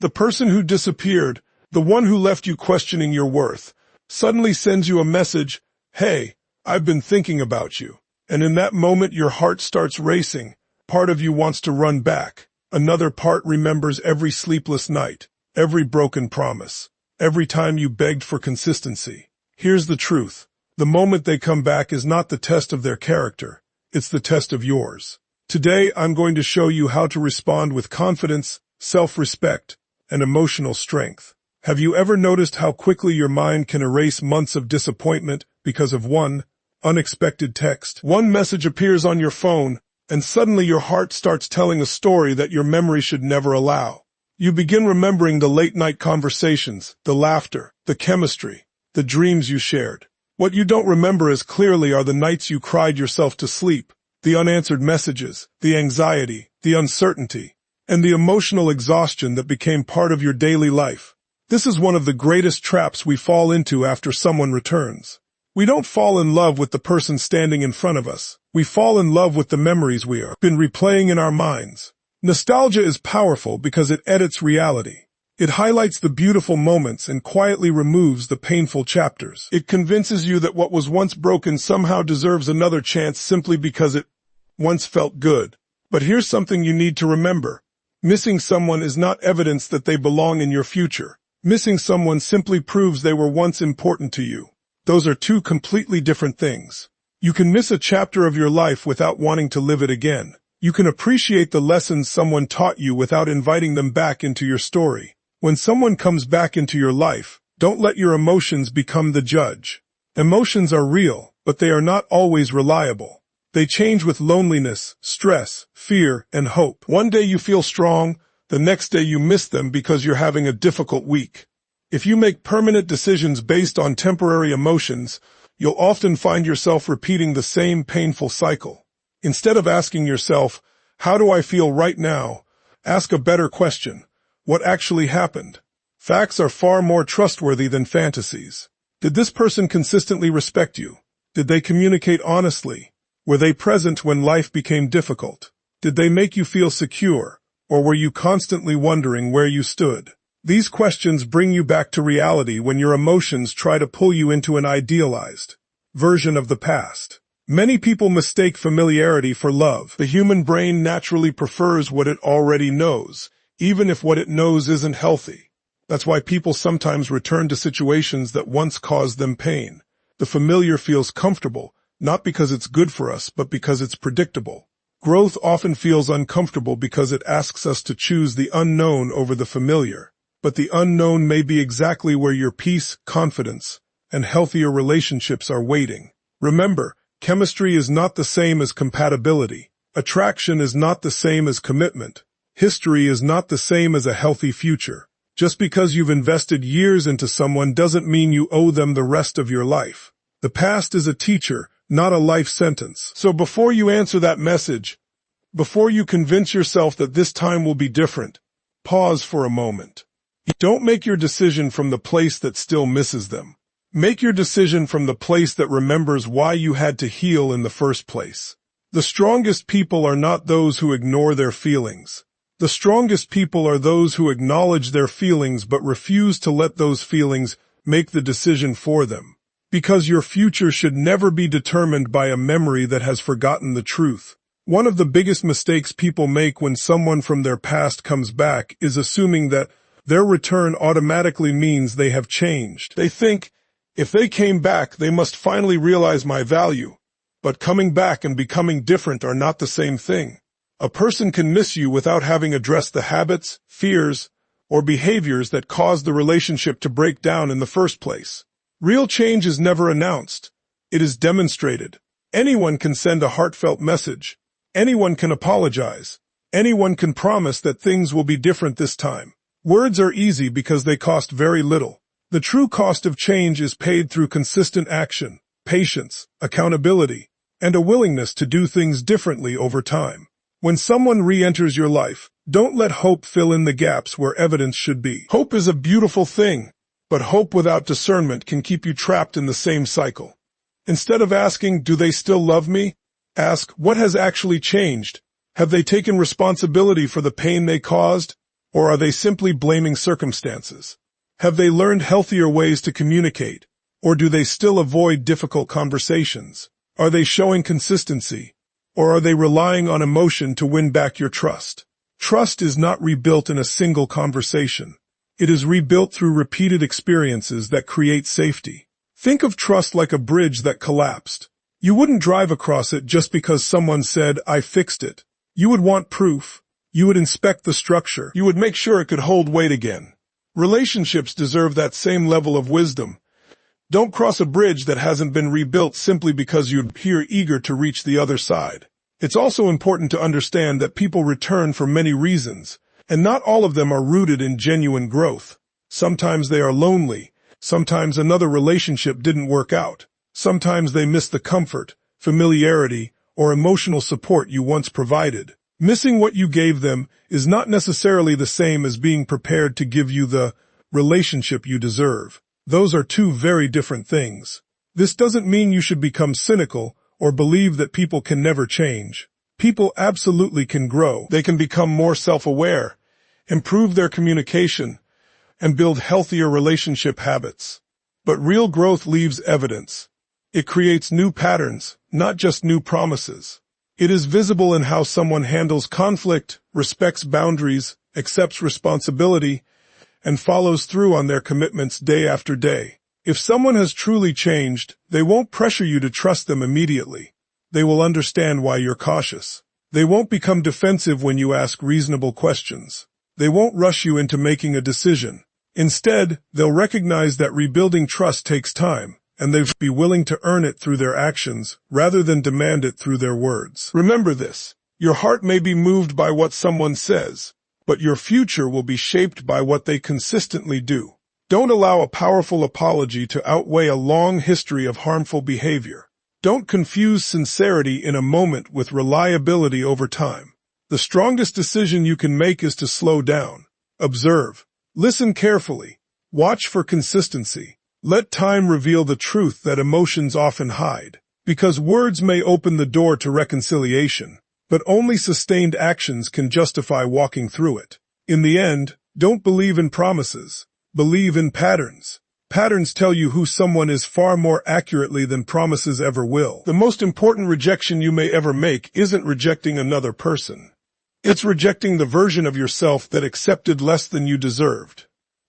The person who disappeared, the one who left you questioning your worth, suddenly sends you a message, "Hey, I've been thinking about you." And in that moment your heart starts racing. Part of you wants to run back. Another part remembers every sleepless night, every broken promise, every time you begged for consistency. Here's the truth. The moment they come back is not the test of their character. It's the test of yours. Today, I'm going to show you how to respond with confidence, self-respect, and emotional strength. Have you ever noticed how quickly your mind can erase months of disappointment because of one unexpected text? One message appears on your phone, and suddenly your heart starts telling a story that your memory should never allow. You begin remembering the late-night conversations, the laughter, the chemistry, the dreams you shared. What you don't remember as clearly are the nights you cried yourself to sleep, the unanswered messages, the anxiety, the uncertainty, and the emotional exhaustion that became part of your daily life. This is one of the greatest traps we fall into after someone returns. We don't fall in love with the person standing in front of us. We fall in love with the memories we have been replaying in our minds. Nostalgia is powerful because it edits reality. It highlights the beautiful moments and quietly removes the painful chapters. It convinces you that what was once broken somehow deserves another chance simply because it once felt good. But here's something you need to remember. Missing someone is not evidence that they belong in your future. Missing someone simply proves they were once important to you. Those are two completely different things. You can miss a chapter of your life without wanting to live it again. You can appreciate the lessons someone taught you without inviting them back into your story. When someone comes back into your life, don't let your emotions become the judge. Emotions are real, but they are not always reliable. They change with loneliness, stress, fear, and hope. One day you feel strong, the next day you miss them because you're having a difficult week. If you make permanent decisions based on temporary emotions, you'll often find yourself repeating the same painful cycle. Instead of asking yourself, "How do I feel right now?" ask a better question. What actually happened? Facts are far more trustworthy than fantasies. Did this person consistently respect you? Did they communicate honestly? Were they present when life became difficult? Did they make you feel secure, or were you constantly wondering where you stood? These questions bring you back to reality when your emotions try to pull you into an idealized version of the past. Many people mistake familiarity for love. The human brain naturally prefers what it already knows, even if what it knows isn't healthy. That's why people sometimes return to situations that once caused them pain. The familiar feels comfortable, not because it's good for us, but because it's predictable. Growth often feels uncomfortable because it asks us to choose the unknown over the familiar. But the unknown may be exactly where your peace, confidence, and healthier relationships are waiting. Remember, chemistry is not the same as compatibility. Attraction is not the same as commitment. History is not the same as a healthy future. Just because you've invested years into someone doesn't mean you owe them the rest of your life. The past is a teacher, not a life sentence. So before you answer that message, before you convince yourself that this time will be different, pause for a moment. Don't make your decision from the place that still misses them. Make your decision from the place that remembers why you had to heal in the first place. The strongest people are not those who ignore their feelings. The strongest people are those who acknowledge their feelings but refuse to let those feelings make the decision for them. Because your future should never be determined by a memory that has forgotten the truth. One of the biggest mistakes people make when someone from their past comes back is assuming that their return automatically means they have changed. They think, if they came back, they must finally realize my value. But coming back and becoming different are not the same thing. A person can miss you without having addressed the habits, fears, or behaviors that caused the relationship to break down in the first place. Real change is never announced. It is demonstrated. Anyone can send a heartfelt message. Anyone can apologize. Anyone can promise that things will be different this time. Words are easy because they cost very little. The true cost of change is paid through consistent action, patience, accountability, and a willingness to do things differently over time. When someone re-enters your life, don't let hope fill in the gaps where evidence should be. Hope is a beautiful thing, but hope without discernment can keep you trapped in the same cycle. Instead of asking, "Do they still love me?" ask, "What has actually changed? Have they taken responsibility for the pain they caused? Or are they simply blaming circumstances? Have they learned healthier ways to communicate? Or do they still avoid difficult conversations? Are they showing consistency? Or are they relying on emotion to win back your trust? Trust is not rebuilt in a single conversation. It is rebuilt through repeated experiences that create safety. Think of trust like a bridge that collapsed. You wouldn't drive across it just because someone said, "I fixed it." You would want proof. You would inspect the structure. You would make sure it could hold weight again. Relationships deserve that same level of wisdom. Don't cross a bridge that hasn't been rebuilt simply because you appear eager to reach the other side. It's also important to understand that people return for many reasons, and not all of them are rooted in genuine growth. Sometimes they are lonely. Sometimes another relationship didn't work out. Sometimes they miss the comfort, familiarity, or emotional support you once provided. Missing what you gave them is not necessarily the same as being prepared to give you the relationship you deserve. Those are two very different things. This doesn't mean you should become cynical or believe that people can never change. People absolutely can grow. They can become more self-aware, improve their communication, and build healthier relationship habits. But real growth leaves evidence. It creates new patterns, not just new promises. It is visible in how someone handles conflict, respects boundaries, accepts responsibility, and follows through on their commitments day after day. If someone has truly changed, they won't pressure you to trust them immediately. They will understand why you're cautious. They won't become defensive when you ask reasonable questions. They won't rush you into making a decision. Instead, they'll recognize that rebuilding trust takes time, and they'll be willing to earn it through their actions rather than demand it through their words. Remember this: your heart may be moved by what someone says, but your future will be shaped by what they consistently do. Don't allow a powerful apology to outweigh a long history of harmful behavior. Don't confuse sincerity in a moment with reliability over time. The strongest decision you can make is to slow down, observe, listen carefully, watch for consistency. Let time reveal the truth that emotions often hide, because words may open the door to reconciliation, but only sustained actions can justify walking through it. In the end, don't believe in promises. Believe in patterns. Patterns tell you who someone is far more accurately than promises ever will. The most important rejection you may ever make isn't rejecting another person. It's rejecting the version of yourself that accepted less than you deserved.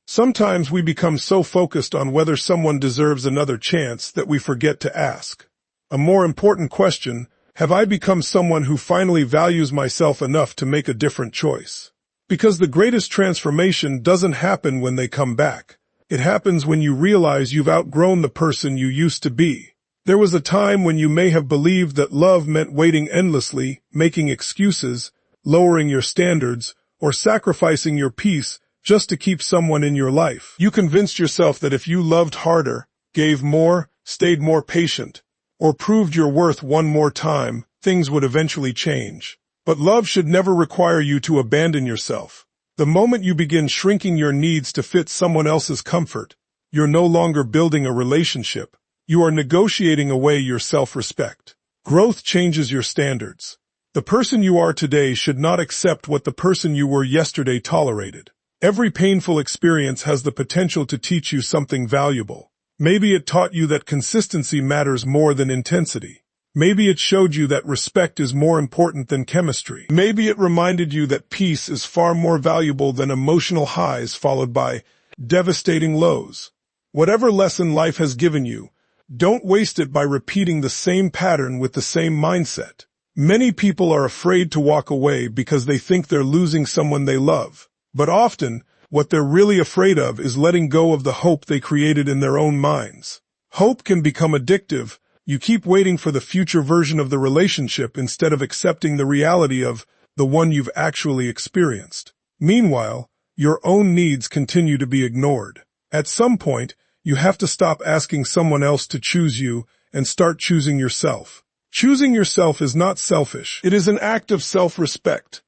Sometimes we become so focused on whether someone deserves another chance that we forget to ask a more important question: have I become someone who finally values myself enough to make a different choice? Because the greatest transformation doesn't happen when they come back. It happens when you realize you've outgrown the person you used to be. There was a time when you may have believed that love meant waiting endlessly, making excuses, lowering your standards, or sacrificing your peace just to keep someone in your life. You convinced yourself that if you loved harder, gave more, stayed more patient, or proved your worth one more time, things would eventually change. But love should never require you to abandon yourself. The moment you begin shrinking your needs to fit someone else's comfort, you're no longer building a relationship. You are negotiating away your self-respect. Growth changes your standards. The person you are today should not accept what the person you were yesterday tolerated. Every painful experience has the potential to teach you something valuable. Maybe it taught you that consistency matters more than intensity. Maybe it showed you that respect is more important than chemistry. Maybe it reminded you that peace is far more valuable than emotional highs followed by devastating lows. Whatever lesson life has given you, don't waste it by repeating the same pattern with the same mindset. Many people are afraid to walk away because they think they're losing someone they love. But often, what they're really afraid of is letting go of the hope they created in their own minds. Hope can become addictive. You keep waiting for the future version of the relationship instead of accepting the reality of the one you've actually experienced. Meanwhile, your own needs continue to be ignored. At some point, you have to stop asking someone else to choose you and start choosing yourself. Choosing yourself is not selfish. It is an act of self-respect.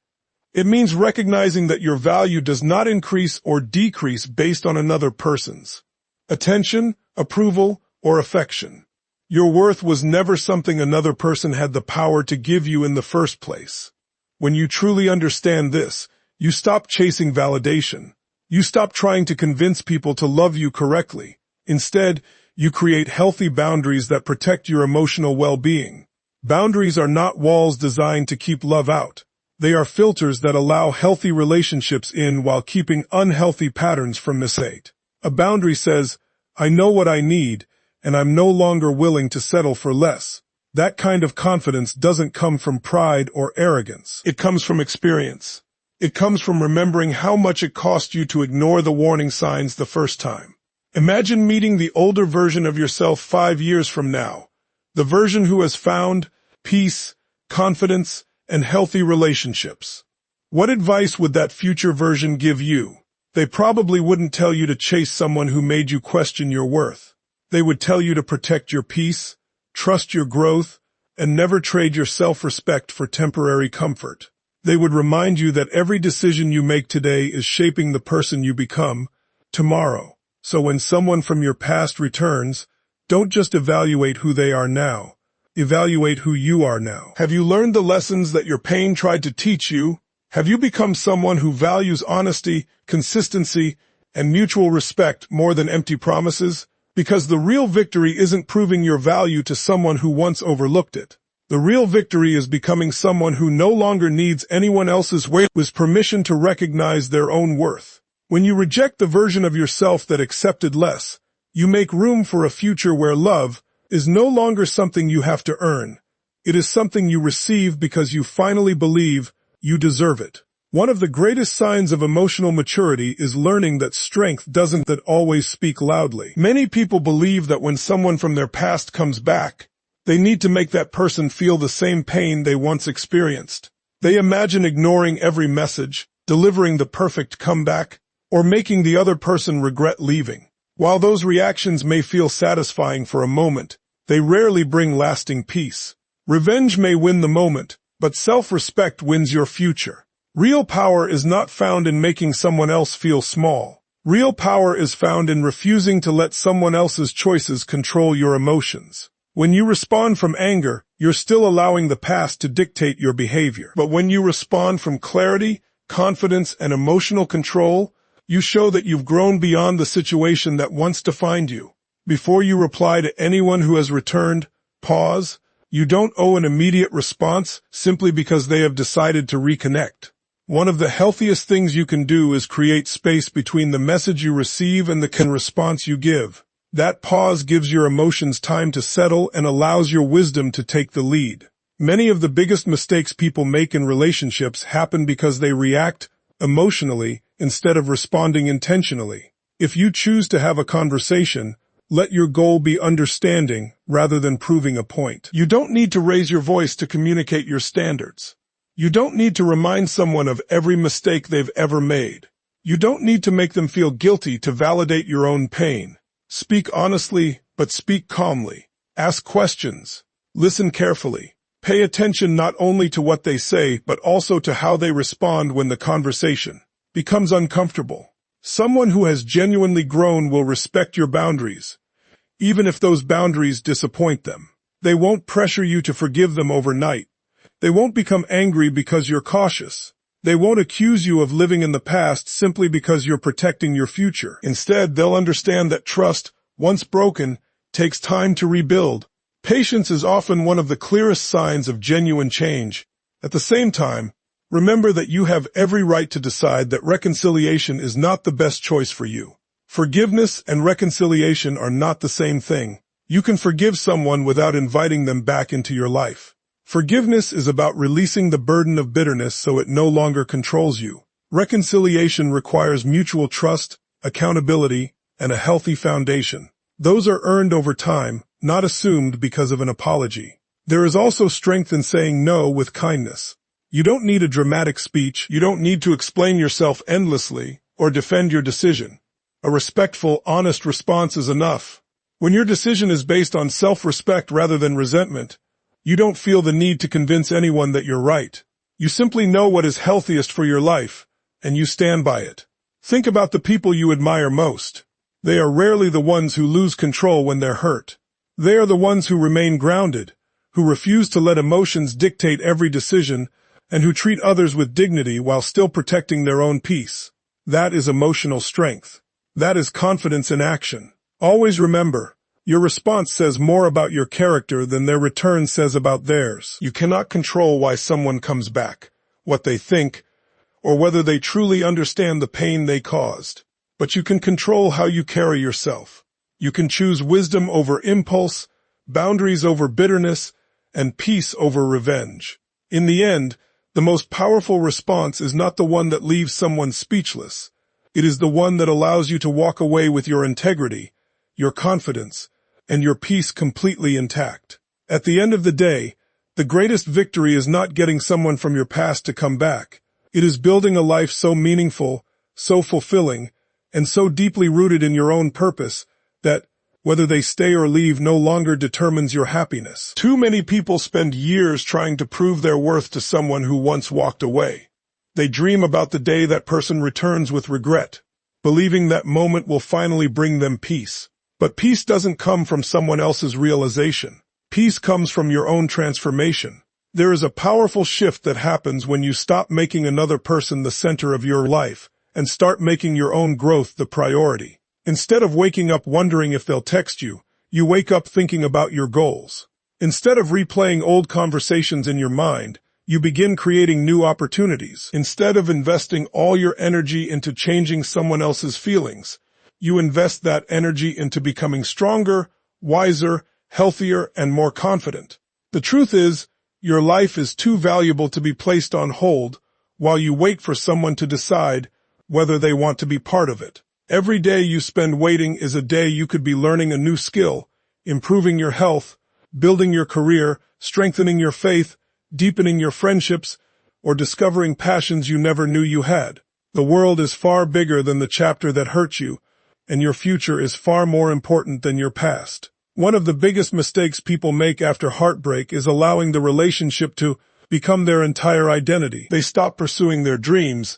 It means recognizing that your value does not increase or decrease based on another person's attention, approval, or affection. Your worth was never something another person had the power to give you in the first place. When you truly understand this, You stop chasing validation. You stop trying to convince people to love you correctly. Instead, you create healthy boundaries that protect your emotional well-being. Boundaries are not walls designed to keep love out. They are filters that allow healthy relationships in while keeping unhealthy patterns from misate. A boundary says, I know what I need, and I'm no longer willing to settle for less. That kind of confidence doesn't come from pride or arrogance. It comes from experience. It comes from remembering how much it cost you to ignore the warning signs the first time. Imagine meeting the older version of yourself 5 years from now, the version who has found peace, confidence, and healthy relationships. What advice would that future version give you? They probably wouldn't tell you to chase someone who made you question your worth. They would tell you to protect your peace, trust your growth, and never trade your self-respect for temporary comfort. They would remind you that every decision you make today is shaping the person you become tomorrow. So when someone from your past returns, don't just evaluate who they are now. Evaluate who you are now. Have you learned the lessons that your pain tried to teach you? Have you become someone who values honesty, consistency, and mutual respect more than empty promises? Because the real victory isn't proving your value to someone who once overlooked it. The real victory is becoming someone who no longer needs anyone else's weight with permission to recognize their own worth. When you reject the version of yourself that accepted less, you make room for a future where love is no longer something you have to earn. It is something you receive because you finally believe you deserve it. One of the greatest signs of emotional maturity is learning that strength doesn't always speak loudly. Many people believe that when someone from their past comes back, they need to make that person feel the same pain they once experienced. They imagine ignoring every message, delivering the perfect comeback, or making the other person regret leaving. While those reactions may feel satisfying for a moment, they rarely bring lasting peace. Revenge may win the moment, but self-respect wins your future. Real power is not found in making someone else feel small. Real power is found in refusing to let someone else's choices control your emotions. When you respond from anger, you're still allowing the past to dictate your behavior. But when you respond from clarity, confidence, and emotional control, you show that you've grown beyond the situation that once defined you. Before you reply to anyone who has returned, pause. You don't owe an immediate response simply because they have decided to reconnect. One of the healthiest things you can do is create space between the message you receive and the response you give. That pause gives your emotions time to settle and allows your wisdom to take the lead. Many of the biggest mistakes people make in relationships happen because they react emotionally instead of responding intentionally. If you choose to have a conversation, let your goal be understanding rather than proving a point. You don't need to raise your voice to communicate your standards. You don't need to remind someone of every mistake they've ever made. You don't need to make them feel guilty to validate your own pain. Speak honestly, but speak calmly. Ask questions. Listen carefully. Pay attention not only to what they say, but also to how they respond when the conversation becomes uncomfortable. Someone who has genuinely grown will respect your boundaries, even if those boundaries disappoint them. They won't pressure you to forgive them overnight. They won't become angry because you're cautious. They won't accuse you of living in the past simply because you're protecting your future. Instead, they'll understand that trust, once broken, takes time to rebuild. Patience is often one of the clearest signs of genuine change. At the same time, remember that you have every right to decide that reconciliation is not the best choice for you. Forgiveness and reconciliation are not the same thing. You can forgive someone without inviting them back into your life. Forgiveness is about releasing the burden of bitterness so it no longer controls you. Reconciliation requires mutual trust, accountability, and a healthy foundation. Those are earned over time, not assumed because of an apology. There is also strength in saying no with kindness. You don't need a dramatic speech, you don't need to explain yourself endlessly, or defend your decision. A respectful, honest response is enough. When your decision is based on self-respect rather than resentment, you don't feel the need to convince anyone that you're right. You simply know what is healthiest for your life, and you stand by it. Think about the people you admire most. They are rarely the ones who lose control when they're hurt. They are the ones who remain grounded, who refuse to let emotions dictate every decision, and who treat others with dignity while still protecting their own peace. That is emotional strength. That is confidence in action. Always remember, your response says more about your character than their return says about theirs. You cannot control why someone comes back, what they think, or whether they truly understand the pain they caused. But you can control how you carry yourself. You can choose wisdom over impulse, boundaries over bitterness, and peace over revenge. In the end, the most powerful response is not the one that leaves someone speechless. It is the one that allows you to walk away with your integrity, your confidence, and your peace completely intact. At the end of the day, the greatest victory is not getting someone from your past to come back. It is building a life so meaningful, so fulfilling, and so deeply rooted in your own purpose that, whether they stay or leave, no longer determines your happiness. Too many people spend years trying to prove their worth to someone who once walked away. They dream about the day that person returns with regret, believing that moment will finally bring them peace. But peace doesn't come from someone else's realization. Peace comes from your own transformation. There is a powerful shift that happens when you stop making another person the center of your life and start making your own growth the priority. Instead of waking up wondering if they'll text you, you wake up thinking about your goals. Instead of replaying old conversations in your mind, you begin creating new opportunities. Instead of investing all your energy into changing someone else's feelings, you invest that energy into becoming stronger, wiser, healthier, and more confident. The truth is, your life is too valuable to be placed on hold while you wait for someone to decide whether they want to be part of it. Every day you spend waiting is a day you could be learning a new skill, improving your health, building your career, strengthening your faith, deepening your friendships, or discovering passions you never knew you had. The world is far bigger than the chapter that hurt you, and your future is far more important than your past. One of the biggest mistakes people make after heartbreak is allowing the relationship to become their entire identity. They stop pursuing their dreams.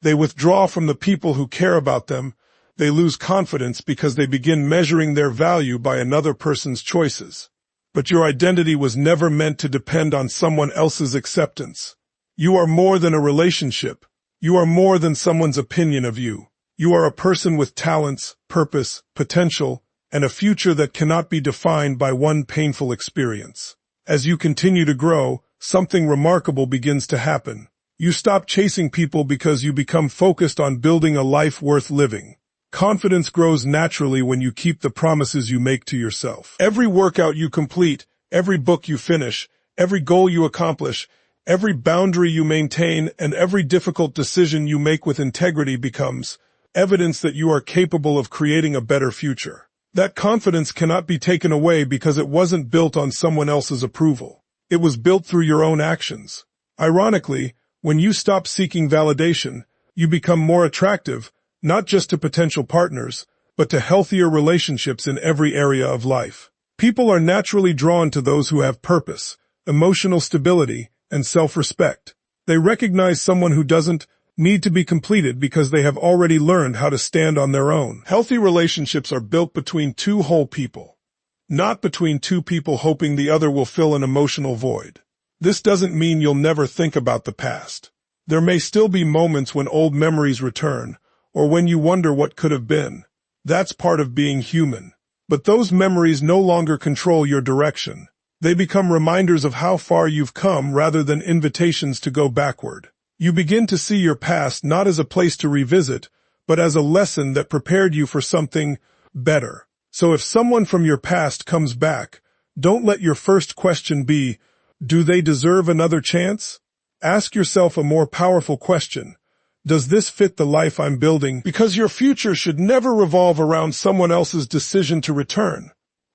They withdraw from the people who care about them. They lose confidence because they begin measuring their value by another person's choices. But your identity was never meant to depend on someone else's acceptance. You are more than a relationship. You are more than someone's opinion of you. You are a person with talents, purpose, potential, and a future that cannot be defined by one painful experience. As you continue to grow, something remarkable begins to happen. You stop chasing people because you become focused on building a life worth living. Confidence grows naturally when you keep the promises you make to yourself. Every workout you complete, every book you finish, every goal you accomplish, every boundary you maintain, and every difficult decision you make with integrity becomes evidence that you are capable of creating a better future. That confidence cannot be taken away because it wasn't built on someone else's approval. It was built through your own actions. Ironically, when you stop seeking validation, you become more attractive, not just to potential partners, but to healthier relationships in every area of life. People are naturally drawn to those who have purpose, emotional stability, and self-respect. They recognize someone who doesn't need to be completed because they have already learned how to stand on their own. Healthy relationships are built between two whole people, not between two people hoping the other will fill an emotional void. This doesn't mean you'll never think about the past. There may still be moments when old memories return, or when you wonder what could have been. That's part of being human. But those memories no longer control your direction. They become reminders of how far you've come rather than invitations to go backward. You begin to see your past not as a place to revisit, but as a lesson that prepared you for something better. So if someone from your past comes back, don't let your first question be, do they deserve another chance? Ask yourself a more powerful question. Does this fit the life I'm building? Because your future should never revolve around someone else's decision to return.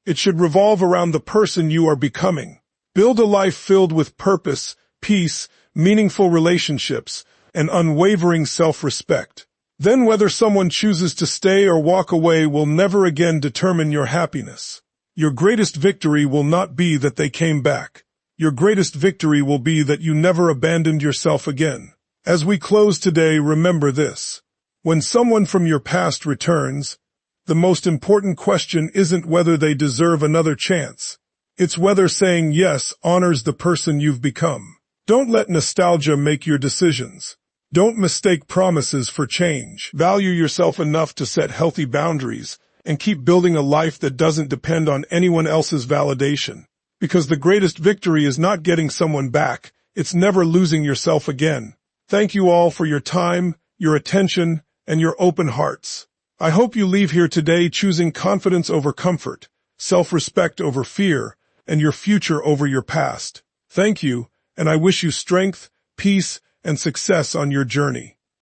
It should revolve around the person you are becoming. Build a life filled with purpose, peace, meaningful relationships, and unwavering self-respect. Then whether someone chooses to stay or walk away will never again determine your happiness. Your greatest victory will not be that they came back. Your greatest victory will be that you never abandoned yourself again. As we close today, remember this. When someone from your past returns, the most important question isn't whether they deserve another chance. It's whether saying yes honors the person you've become. Don't let nostalgia make your decisions. Don't mistake promises for change. Value yourself enough to set healthy boundaries and keep building a life that doesn't depend on anyone else's validation. Because the greatest victory is not getting someone back, it's never losing yourself again. Thank you all for your time, your attention, and your open hearts. I hope you leave here today choosing confidence over comfort, self-respect over fear, and your future over your past. Thank you, and I wish you strength, peace, and success on your journey.